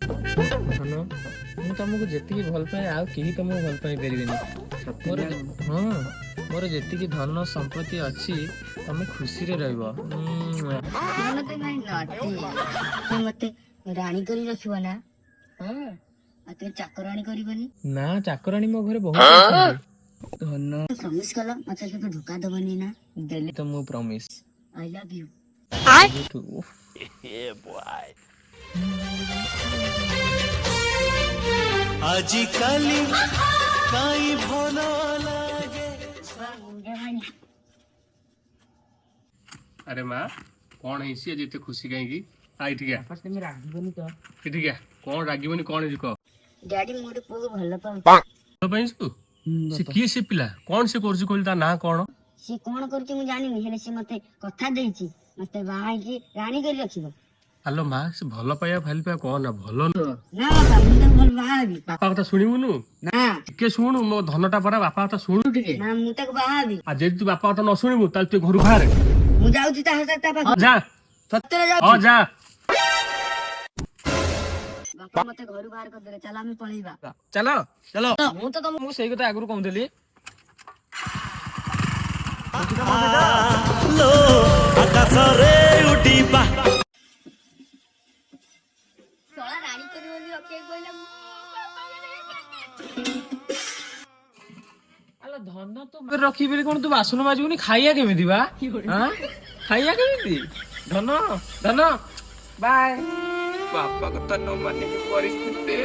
ଧନ ମୁଁ ତମକୁ ଯେତିକି ଭଲ ପାଏ ଆଉ କେହି ତମକୁ ଭଲ ପାଇ ପାରିବେନି। ହଁ ମୋର ଯେତିକି ଧନ ସମ୍ପତ୍ତି ଅଛି ତମେ ଖୁସିରେ ରହିବ। ମତେ ରାଣୀ କରି ରଖିବ ନା? ତମେ ଚାକରାଣୀ କରିବନି ନା? ଚାକରାଣୀ ମୋ ଘରେ ବହୁତ ଅଛନ୍ତି। ଧନ ପ୍ରମିସ କଲ ମତେ କେବେ ଧୋକା ଦବନି ନା? ଦେଲି ତ ମୁଁ ପ୍ରମିସ। I love you. ଆଜି କାଲି କାଇଁ ଭଲ ଲାଗେ। अरे माँ कौन है इसी जिते खुशी कहीं आई ठीक है ତମେ ରାଗିବନି ତ? ठीक है कौन रागिबनी कौन है कह ଡ୍ୟାଡି ମୁଁ ଗୋଟେ ପୁଅକୁ ଭଲ ପାଉଛି। से किए से पिला कौन से कोर्स कहली ता ना कौन ସିଏ କଣ କରୁଛି ମୁଁ ଜାଣିନି, ହେଲେ ସିଏ ମତେ କଥା ଦେଇଛି ମତେ ବାହା ହେଇକି ରାଣୀ କରି ରଖିବ। आलो माँ से भल पाया भाई पाया कौन ना भल ନା ବାପା ମୁଁ ତାକୁ ଭଲ ବାହା ହେବି। बापा कथा शुणुनु ନା टिके शुणु मो धनटा परा बापा कथा शुणु टिके ନା ମୁଁ ତାକୁ बाहा ହେବି। आ जे तू बापा कथा न शुणिबु ताल तू घर बाहर ମୁଁ ଯାଉଛି ତା ପାଖକୁ। जा ସତରେ हां ଯାଉଛି। जा ବାପା ମତେ ଘରୁ ବାହାର କରିଦେଲେ, ଚାଲ ଆମେ ପଳେଇବା। ଚାଲ ଚାଲ। ମୁଁ ତ ତମକୁ ସେଇ କଥା ଆଗରୁ କହୁଥିଲି। लो ଆକାଶରେ ଉଡ଼ିବା ଶଳା ରାଣୀ କରିବ ବୋଲି ରଖିବାକୁ କହିଲା। ଆଲୋ ଧନ ତ ରଖିବି ବୋଲି କଣ ତୁ ବାସନ ମାଜିବୁନି? ଖାଇବା କେମିତି ବା? ଖାଇବା କେମିତି? ଧନ ଧନ ବାଏ। ବାପା କଥା ନ ମାନିକି ପରିସ୍ଥିତି